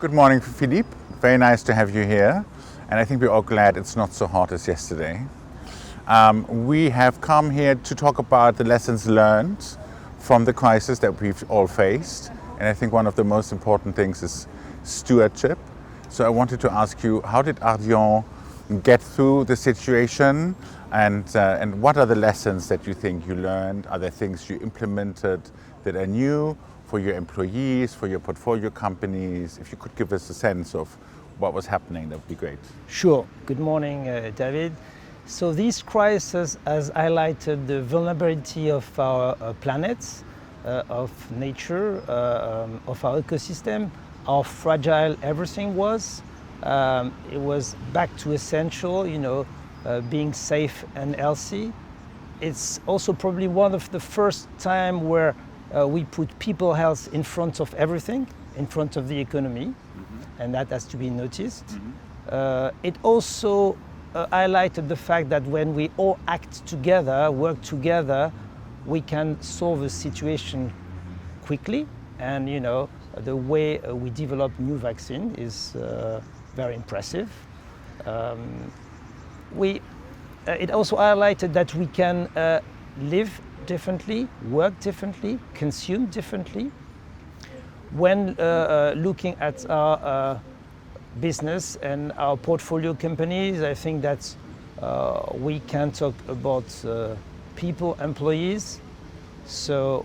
Good morning, Philippe. Very nice to have you here. And I think we're all glad it's not so hot as yesterday. We have come here to talk about the lessons learned from the crisis that we've all faced. And I think one of the most important things is stewardship. So I wanted to ask you, how did ARDIAN get through the situation? And what are the lessons that you think you learned? Are there things you implemented that are new for your employees, for your portfolio companies? If you could give us a sense of what was happening, that would be great. Sure. Good morning, David. So this crisis has highlighted the vulnerability of our planet, of nature, of our ecosystem, how fragile everything was. It was back to essential, being safe and healthy. It's also probably one of the first time where we put people health in front of everything, in front of the economy, and that has to be noticed. It also highlighted the fact that when we all act together, work together, we can solve a situation quickly. And the way we develop new vaccine is very impressive. It also highlighted that we can live differently, work differently, consume differently. When looking at our business and our portfolio companies, I think that we can talk about people, employees. So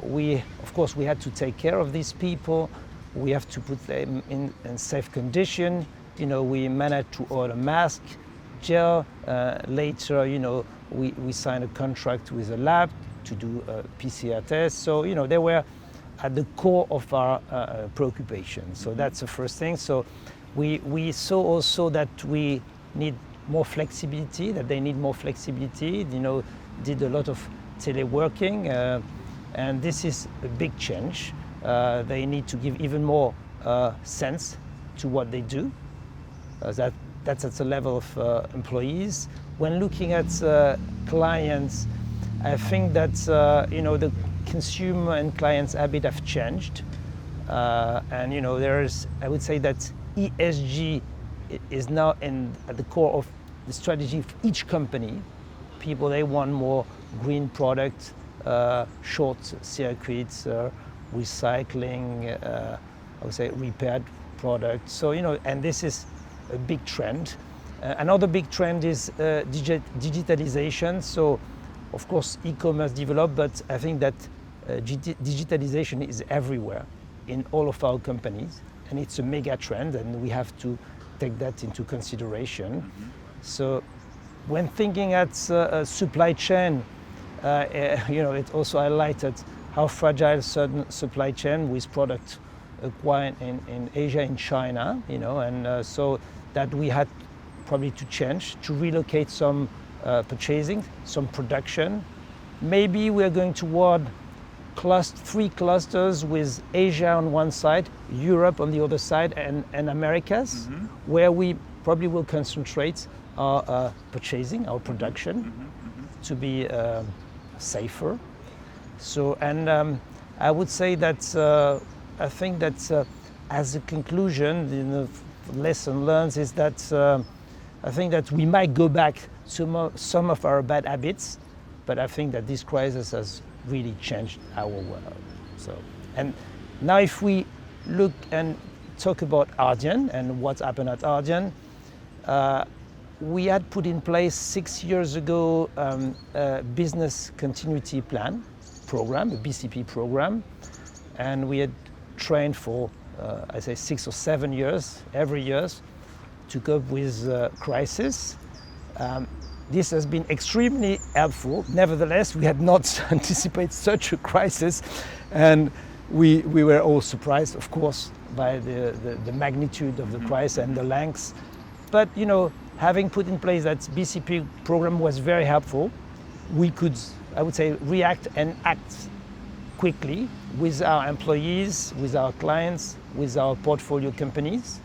of course, we had to take care of these people. We have to put them in safe condition. We managed to order mask, gel. Later, we signed a contract with a lab to do a PCR test. So, they were at the core of our preoccupation. So that's the first thing. So we saw also that we need more flexibility, that they need more flexibility, did a lot of teleworking, and this is a big change. They need to give even more sense to what they do. That's at the level of employees. When looking at clients, I think that the consumer and clients' habit have changed, and I would say that ESG is now at the core of the strategy of each company. People, they want more green products, short circuits, recycling, I would say repaired products. So and this is a big trend. Another big trend is digitalization. So of course e-commerce developed, but I think that digitalization is everywhere in all of our companies, and it's a mega trend, and we have to take that into consideration. So when thinking at supply chain, it also highlighted how fragile certain supply chain with products acquired in Asia, in China, and so that we had probably to change, to relocate some purchasing, some production. Maybe we're going toward three clusters with Asia on one side, Europe on the other side, and Americas, where we probably will concentrate our purchasing, our production, to be safer. So, and I would say that I think that as a conclusion, the lesson learned is that I think that we might go back to some of our bad habits, but I think that this crisis has really changed our world. So, and now if we look and talk about ARDIAN and what happened at ARDIAN, we had put in place 6 years ago a business continuity plan program, a BCP program, and we had trained for, I say 6 or 7 years, every year, to cope with crisis. This has been extremely helpful. Nevertheless, we had not anticipated such a crisis, and we were all surprised, of course, by the magnitude of the crisis and the lengths. But having put in place that BCP program was very helpful. We could, I would say, react and act quickly with our employees, with our clients, with our portfolio companies.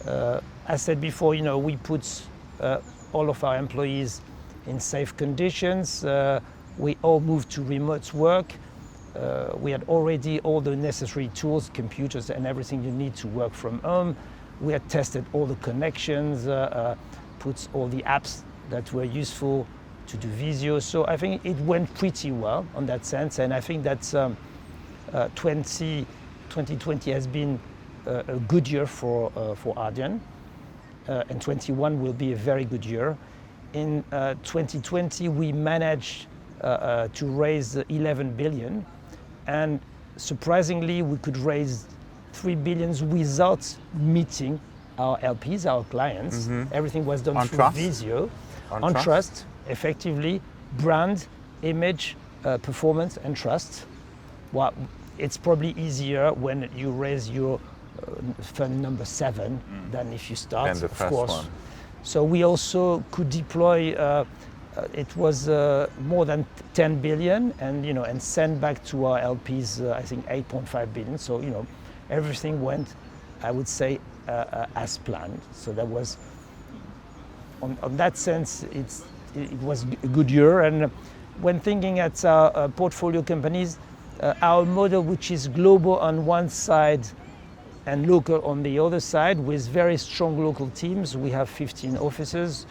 As said before, we put all of our employees in safe conditions. We all moved to remote work. We had already all the necessary tools, computers and everything you need to work from home. We had tested all the connections, put all the apps that were useful to do Visio. So I think it went pretty well on that sense. And I think that 2020 has been a good year for ARDIAN. And 21 will be a very good year. In 2020, we managed to raise 11 billion. And surprisingly, we could raise 3 billion without meeting our LPs, our clients. Everything was done On through trust? Visio. On trust, effectively, brand, image, performance, and trust. Well, it's probably easier when you raise your fund number 7 than if you start, Than the of first course. one. So we also could deploy. It was more than 10 billion, and send back to our LPs. I think 8.5 billion. So everything went, I would say, as planned. So that was, on that sense, it was a good year. And when thinking at our portfolio companies, our model, which is global on one side and local on the other side, with very strong local teams, we have 15 offices,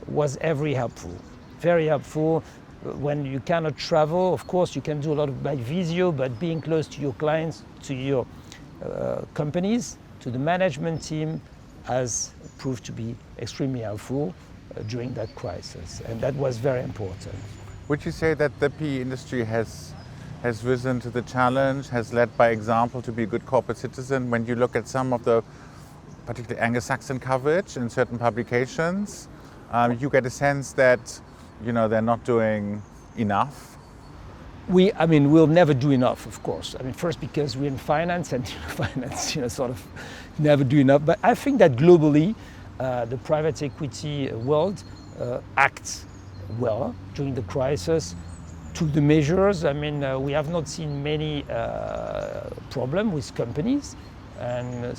was very helpful. Very helpful. When you cannot travel, of course, you can do a lot by Visio, but being close to your clients, to your companies, to the management team, has proved to be extremely helpful during that crisis. And that was very important. Would you say that the PE industry has risen to the challenge, has led by example to be a good corporate citizen? When you look at some of the particularly Anglo-Saxon coverage in certain publications, you get a sense that they're not doing enough. We'll never do enough, of course. First because we're in finance, and finance, sort of never do enough. But I think that globally, the private equity world acts well during the crisis. Took the measures. We have not seen many problem with companies, and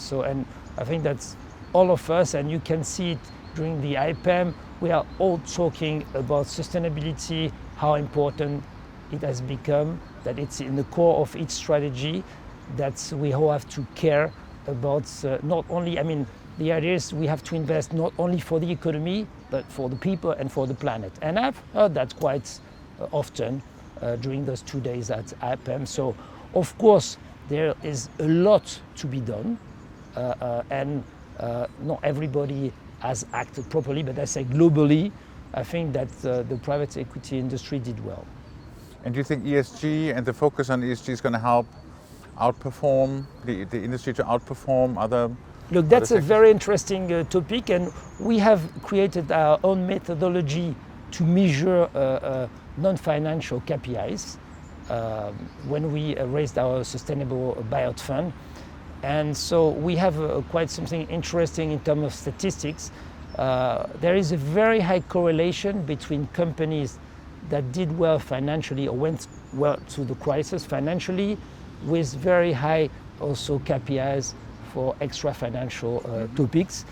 I think that's all of us, and you can see it during the IPEM. We are all talking about sustainability, how important it has become, that it's in the core of each strategy, that we all have to care about not only, the idea is we have to invest not only for the economy, but for the people and for the planet. And I've heard that quite often during those 2 days at IPEM. So, of course, there is a lot to be done, and not everybody has acted properly, but I say globally, I think that the private equity industry did well. And do you think ESG and the focus on ESG is going to help outperform the industry, to outperform other? Look, that's a very interesting topic, and we have created our own methodology to measure non-financial KPIs when we raised our sustainable buyout fund. And so we have quite something interesting in terms of statistics. There is a very high correlation between companies that did well financially or went well through the crisis financially, with very high also KPIs for extra financial topics.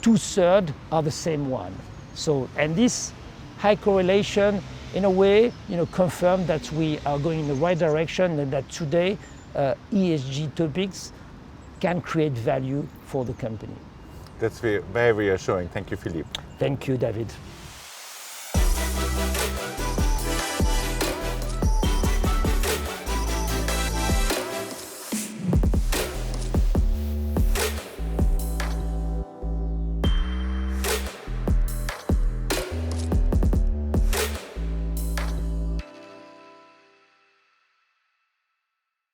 2/3 are the same one. So, and this high correlation, in a way, confirm that we are going in the right direction, and that today ESG topics can create value for the company. That's very reassuring. Thank you, Philippe. Thank you, David.